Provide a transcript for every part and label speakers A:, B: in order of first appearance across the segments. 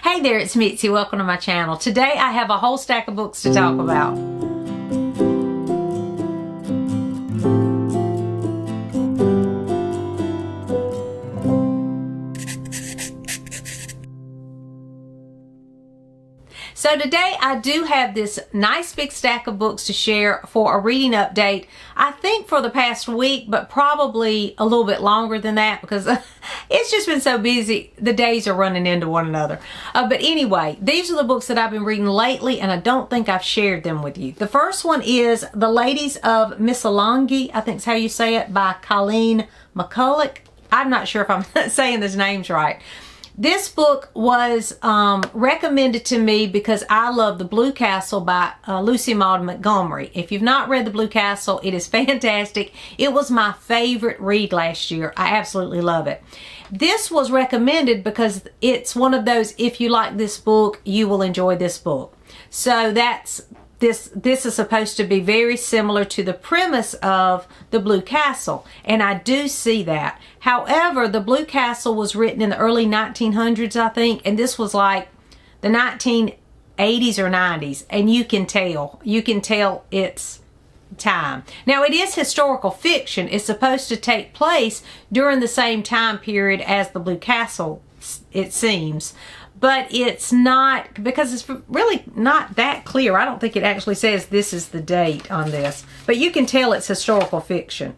A: Hey there, it's Mitzi. Welcome to my channel. Today I have a whole stack of books to talk about. So today I do have this nice big stack of books to share for a reading update. I think for the past week, but probably a little bit longer than that because it's just been so busy. The days are running into one another. But anyway, these are the books that I've been reading lately, and I don't think I've shared them with you. The first one is The Ladies of Missalangi, I think is how you say it, by Colleen McCulloch. I'm not sure if I'm saying those names right. This book was recommended to me because I love The Blue Castle by Lucy Maud Montgomery. If you've not read The Blue Castle, it is fantastic. It was my favorite read last year. I absolutely love it. This was recommended because it's one of those, if you like this book, you will enjoy this book. So this is supposed to be very similar to the premise of The Blue Castle, and I do see that. However, The Blue Castle was written in the early 1900s, I think, and this was like the 1980s or 90s, and you can tell it's time. Now, it is historical fiction. It's supposed to take place during the same time period as The Blue Castle, it seems. But it's not, because it's really not that clear. I don't think it actually says this is the date on this. But you can tell it's historical fiction.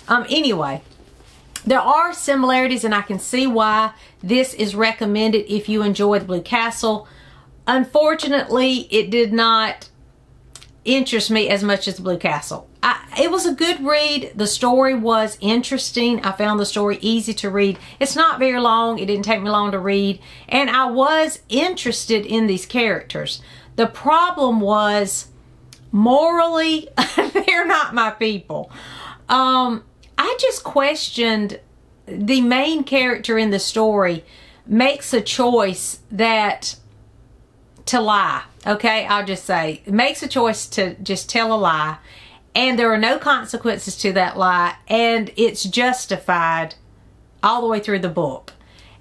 A: Anyway, there are similarities, and I can see why this is recommended if you enjoy The Blue Castle. Unfortunately, it did not interest me as much as The Blue Castle. It was a good read. The story was interesting. I found the story easy to read. It's not very long. It didn't take me long to read. And I was interested in these characters. The problem was, morally, they're not my people. I just questioned the main character in the story makes a choice to lie. Okay, I'll just say, it makes a choice to just tell a lie, and there are no consequences to that lie, and it's justified all the way through the book.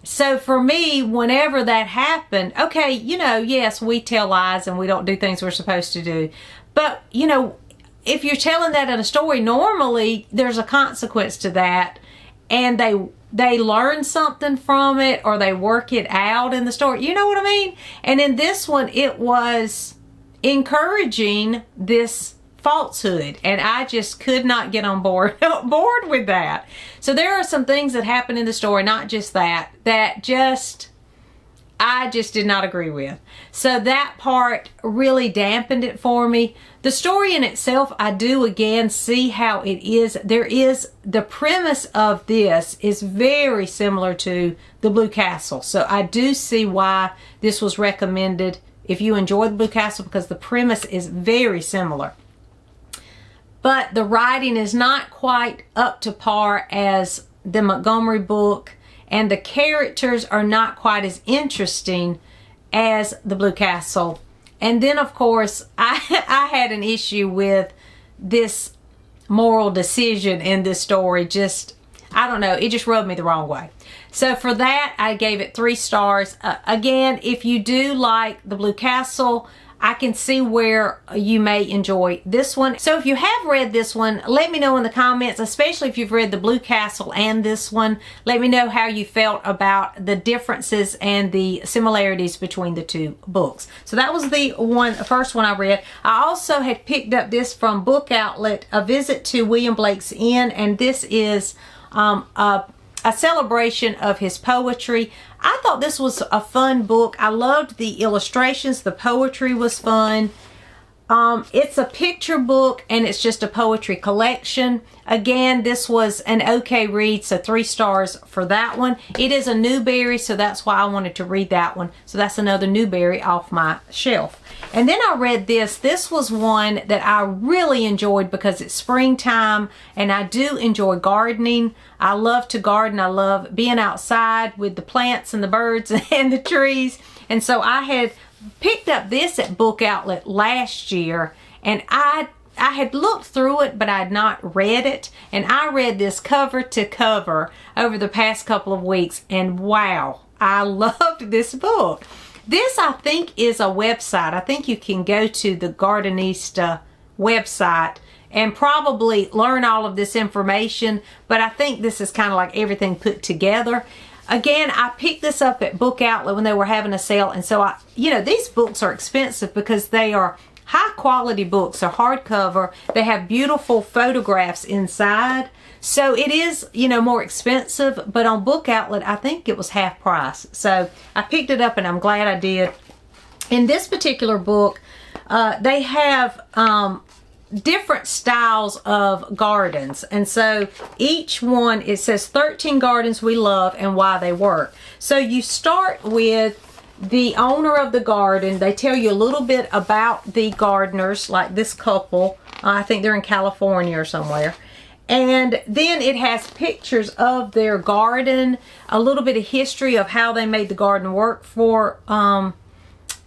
A: So for me, whenever that happened, okay, yes, we tell lies and we don't do things we're supposed to do, but if you're telling that in a story, normally there's a consequence to that, and they learn something from it, or they work it out in the story. You know what I mean? And in this one, it was encouraging this falsehood, and I just could not get on board with that. So there are some things that happen in the story, not just that I just did not agree with. So that part really dampened it for me. The story in itself, I do again see how it is. The premise of this is very similar to The Blue Castle. So I do see why this was recommended if you enjoy The Blue Castle, because the premise is very similar. But the writing is not quite up to par as the Montgomery book, and the characters are not quite as interesting as The Blue Castle. And then, of course, I had an issue with this moral decision in this story. I don't know, it just rubbed me the wrong way. So for that, I gave it 3 stars. Again, if you do like The Blue Castle, I can see where you may enjoy this one. So if you have read this one, let me know in the comments, especially if you've read The Blue Castle and this one. Let me know how you felt about the differences and the similarities between the two books. So that was the first one I read. I also had picked up this from Book Outlet, A Visit to William Blake's Inn, and this is a celebration of his poetry. I thought this was a fun book. I loved the illustrations. The poetry was fun. It's a picture book, and it's just a poetry collection. Again, this was an okay read, so 3 stars for that one. It is a Newbery, so that's why I wanted to read that one. So that's another Newbery off my shelf. And then I read this. This was one that I really enjoyed because it's springtime, and I do enjoy gardening. I love to garden. I love being outside with the plants and the birds and the trees. And so I had picked up this at Book Outlet last year, and I had looked through it, but I had not read it, and I read this cover to cover over the past couple of weeks, and wow, I loved this book. This, I think, is a website. I think you can go to the Gardenista website and probably learn all of this information, but I think this is kind of like everything put together. Again, I picked this up at Book Outlet when they were having a sale, and so these books are expensive because they are high quality books. They're hardcover. They have beautiful photographs inside. So it is, more expensive, but on Book Outlet, I think it was half price. So I picked it up and I'm glad I did. In this particular book, they have different styles of gardens. And so each one, it says 13 gardens we love and why they work. So you start with the owner of the garden. They tell you a little bit about the gardeners, like this couple. I think they're in California or somewhere. And then it has pictures of their garden, a little bit of history of how they made the garden work for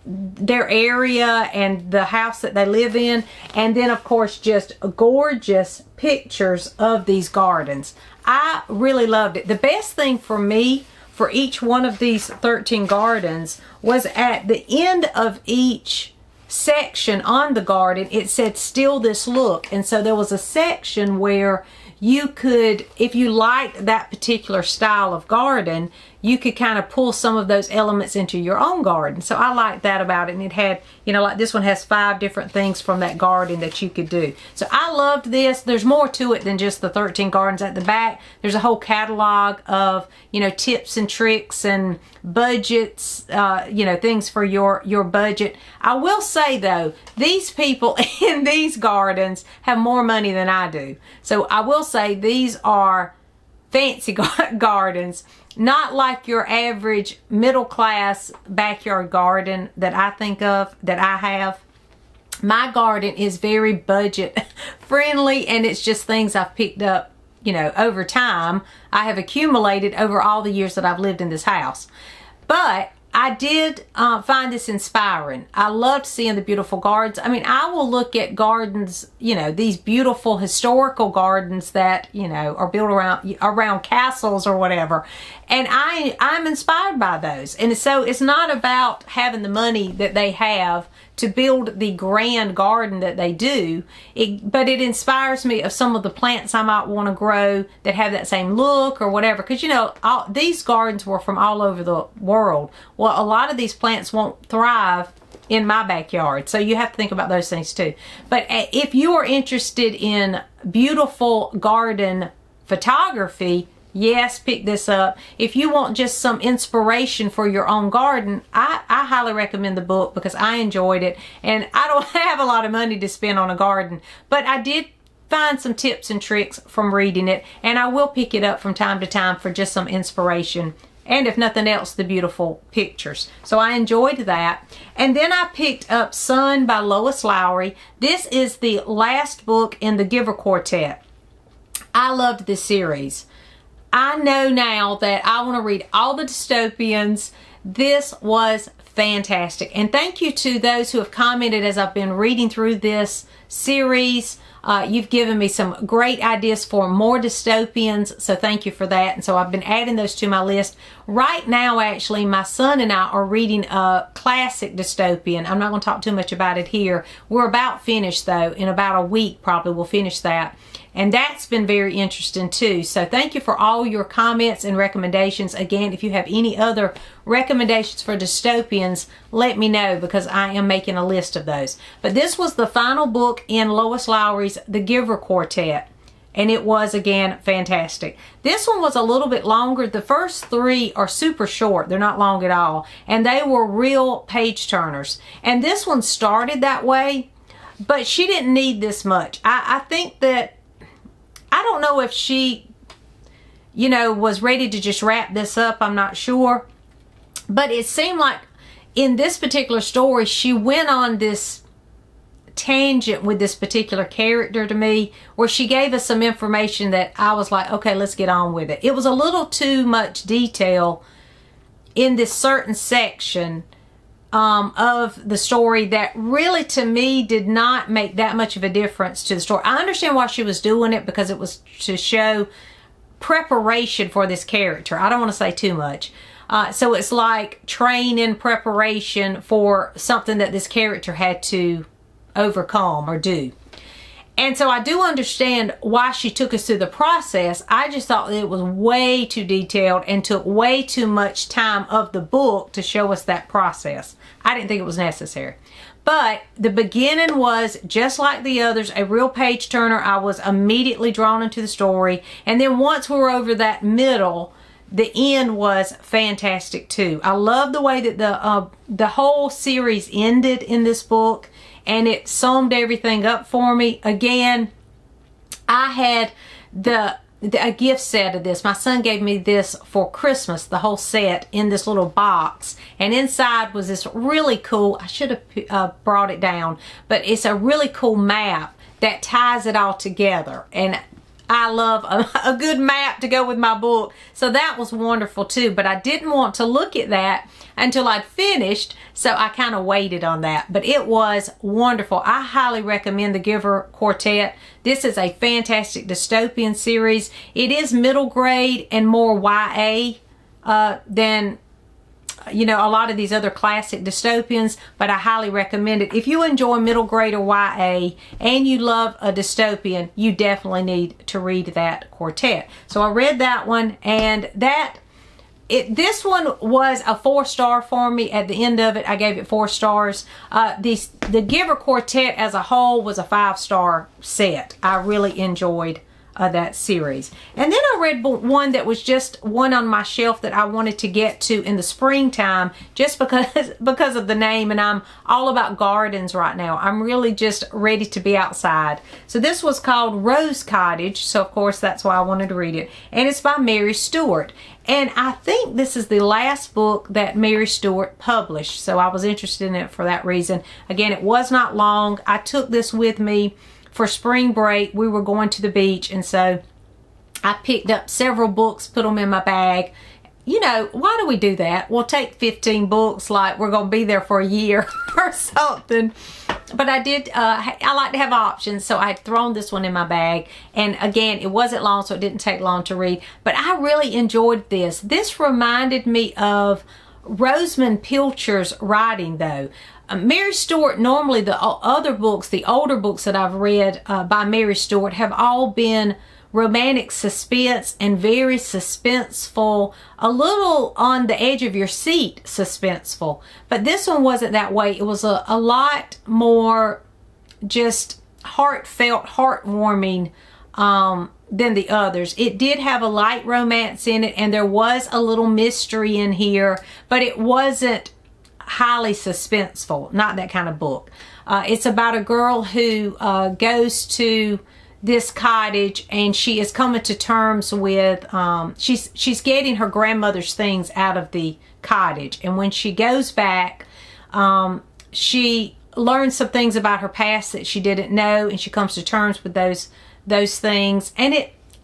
A: their area and the house that they live in. And then, of course, just gorgeous pictures of these gardens. I really loved it. The best thing for me for each one of these 13 gardens was at the end of each section on the garden, it said still this look. And so there was a section where you could, if you liked that particular style of garden, you could kind of pull some of those elements into your own garden. So I liked that about it. And it had, like this one has 5 different things from that garden that you could do. So I loved this. There's more to it than just the 13 gardens. At the back, there's a whole catalog of, tips and tricks and budgets, things for your budget. I will say though, these people in these gardens have more money than I do. So I will say these are fancy gardens, not like your average middle class backyard garden that I think of, that I have. My garden is very budget friendly, and it's just things I've picked up, over time. I have accumulated over all the years that I've lived in this house. But I did find this inspiring. I loved seeing the beautiful gardens. I mean, I will look at gardens, these beautiful historical gardens that, are built around castles or whatever. And I'm inspired by those. And so it's not about having the money that they have to build the grand garden that they do, but it inspires me of some of the plants I might want to grow that have that same look or whatever. Because, these gardens were from all over the world. Well, a lot of these plants won't thrive in my backyard. So you have to think about those things too. But if you are interested in beautiful garden photography, yes, pick this up. If you want just some inspiration for your own garden, I highly recommend the book because I enjoyed it. And I don't have a lot of money to spend on a garden, but I did find some tips and tricks from reading it, and I will pick it up from time to time for just some inspiration. And if nothing else, the beautiful pictures. So I enjoyed that. And then I picked up Sun by Lois Lowry. This is the last book in the Giver Quartet. I loved this series. I know now that I want to read all the dystopians. This was fantastic. And thank you to those who have commented as I've been reading through this series. You've given me some great ideas for more dystopians, so thank you for that. And so I've been adding those to my list. Right now, actually, my son and I are reading a classic dystopian. I'm not going to talk too much about it here. We're about finished, though. In about a week, probably, we'll finish that. And that's been very interesting too. So thank you for all your comments and recommendations. Again, if you have any other recommendations for dystopians, let me know because I am making a list of those. But this was the final book in Lois Lowry's The Giver Quartet. And it was, again, fantastic. This one was a little bit longer. The first 3 are super short. They're not long at all. And they were real page turners. And this one started that way, but she didn't need this much. I think that, I don't know if she, was ready to just wrap this up. I'm not sure. But it seemed like in this particular story, she went on this tangent with this particular character to me, where she gave us some information that I was like, okay, let's get on with it. It was a little too much detail in this certain section of the story that really, to me, did not make that much of a difference to the story. I understand why she was doing it, because it was to show preparation for this character. I don't want to say too much. So it's like training preparation for something that this character had to overcome or do. And so I do understand why she took us through the process. I just thought that it was way too detailed and took way too much time of the book to show us that process. I didn't think it was necessary. But the beginning was, just like the others, a real page turner. I was immediately drawn into the story. And then once we were over that middle, the end was fantastic too. I love the way that the whole series ended in this book. And it summed everything up for me. Again, I had a gift set of this. My son gave me this for Christmas, the whole set in this little box. And inside was this really cool, I should have brought it down, but it's a really cool map that ties it all together. And I love a good map to go with my book. So that was wonderful too. But I didn't want to look at that until I'd finished. So I kind of waited on that. But it was wonderful. I highly recommend the Giver Quartet. This is a fantastic dystopian series. It is middle grade and more YA than, you know, a lot of these other classic dystopians, but I highly recommend it. If you enjoy middle grade or YA and you love a dystopian, you definitely need to read that quartet. So I read that one, and this one was a 4-star for me. At the end of it, I gave it 4 stars. The Giver Quartet as a whole was a 5-star set. I really enjoyed that series. And then I read one that was just one on my shelf that I wanted to get to in the springtime, just because of the name, and I'm all about gardens right now. I'm really just ready to be outside. So this was called Rose Cottage, so of course that's why I wanted to read it. And it's by Mary Stewart. And I think this is the last book that Mary Stewart published, so I was interested in it for that reason. Again, it was not long. I took this with me for spring break. We were going to the beach, and so I picked up several books, put them in my bag. You know, why do we do that? We'll take 15 books like we're going to be there for a year or something. But I like to have options, so I had thrown this one in my bag. And again, it wasn't long, so it didn't take long to read. But I really enjoyed this. This reminded me of Rosamund Pilcher's writing, though. Mary Stewart, normally the other books, the older books that I've read by Mary Stewart have all been romantic suspense and very suspenseful, a little on the edge of your seat suspenseful. But this one wasn't that way. It was a lot more just heartfelt, heartwarming than the others. It did have a light romance in it, and there was a little mystery in here, but it wasn't highly suspenseful, not that kind of book. It's about a girl who goes to this cottage, and she is coming to terms with she's getting her grandmother's things out of the cottage, and when she goes back, she learns some things about her past that she didn't know, and she comes to terms with those things. And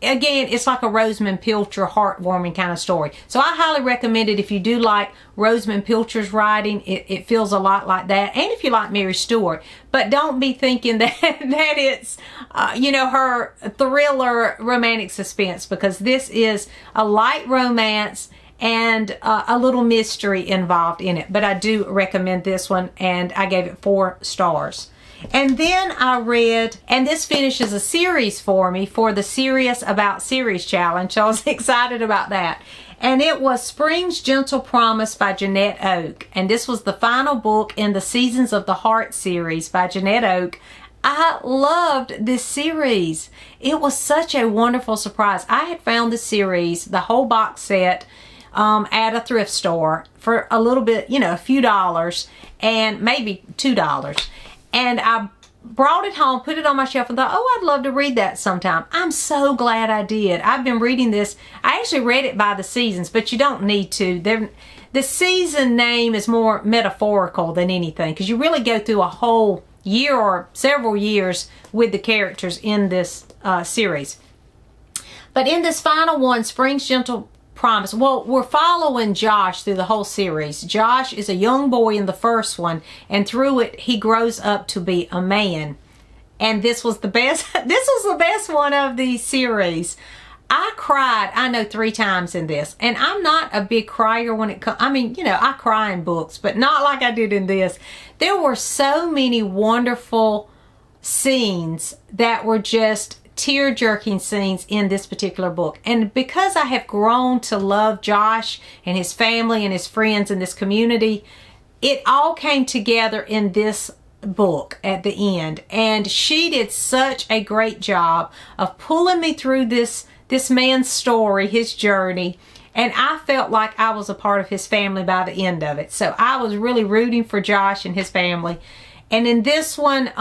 A: it's like a Rosamund Pilcher heartwarming kind of story. So I highly recommend it if you do like Rosamund Pilcher's writing. It feels a lot like that. And if you like Mary Stewart. But don't be thinking that it's, her thriller romantic suspense, because this is a light romance and a little mystery involved in it. But I do recommend this one, and I gave it 4 stars. And then I read, and this finishes a series for me for the Serious About Series Challenge. So I was excited about that. And it was Spring's Gentle Promise by Jeanette Oke. And this was the final book in the Seasons of the Heart series by Jeanette Oke. I loved this series. It was such a wonderful surprise. I had found the series, the whole box set, at a thrift store for a little bit, a few dollars, and maybe $2. And I brought it home, put it on my shelf, and thought, oh, I'd love to read that sometime. I'm so glad I did. I've been reading this. I actually read it by the seasons, but you don't need to. The season name is more metaphorical than anything, because you really go through a whole year or several years with the characters in this series. But in this final one, Spring's Gentle Promise. Well, we're following Josh through the whole series. Josh is a young boy in the first one, and through it he grows up to be a man. And this was the best one of the series. I cried, I know, 3 times in this. And I'm not a big crier when it comes, I mean, you know, I cry in books, but not like I did in this. There were so many wonderful scenes that were just tear-jerking scenes in this particular book. And because I have grown to love Josh and his family and his friends in this community, it all came together in this book at the end. And she did such a great job of pulling me through this man's story, his journey, and I felt like I was a part of his family by the end of it. So I was really rooting for Josh and his family. And in this one,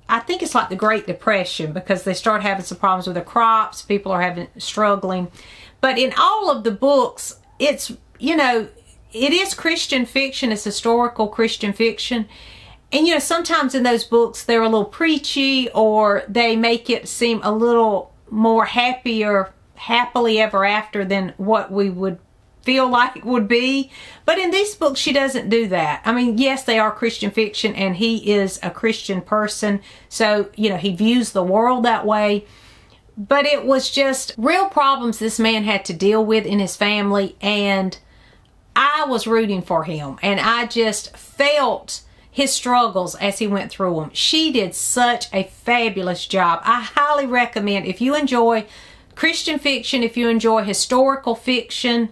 A: I think it's like the Great Depression, because they start having some problems with the crops. People are struggling. But in all of the books, it's, you know, it is Christian fiction. It's historical Christian fiction. And, you know, sometimes in those books, they're a little preachy, or they make it seem a little more happily ever after than what we would feel like it would be. But in these books, she doesn't do that. I mean, yes, they are Christian fiction, and he is a Christian person, so, you know, he views the world that way. But it was just real problems this man had to deal with in his family, and I was rooting for him, and I just felt his struggles as he went through them. She did such a fabulous job. I highly recommend, if you enjoy Christian fiction, if you enjoy historical fiction,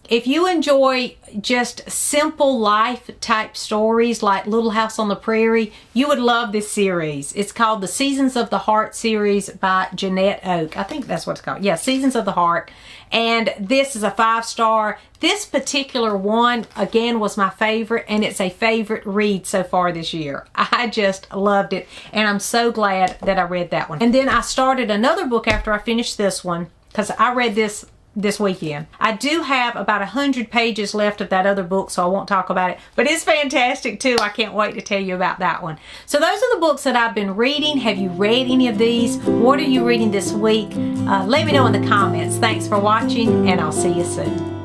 A: if you enjoy just simple life type stories like Little House on the Prairie, you would love this series. It's called the Seasons of the Heart series by Jeanette Oak. I think that's what it's called. Yeah, Seasons of the Heart. And this is a 5-star. This particular one, again, was my favorite, and it's a favorite read so far this year. I just loved it, and I'm so glad that I read that one. And then I started another book after I finished this one, because I read this weekend. I do have about 100 pages left of that other book, so I won't talk about it, but it's fantastic too. I can't wait to tell you about that one. So those are the books that I've been reading. Have you read any of these? What are you reading this week? Let me know in the comments. Thanks for watching, and I'll see you soon.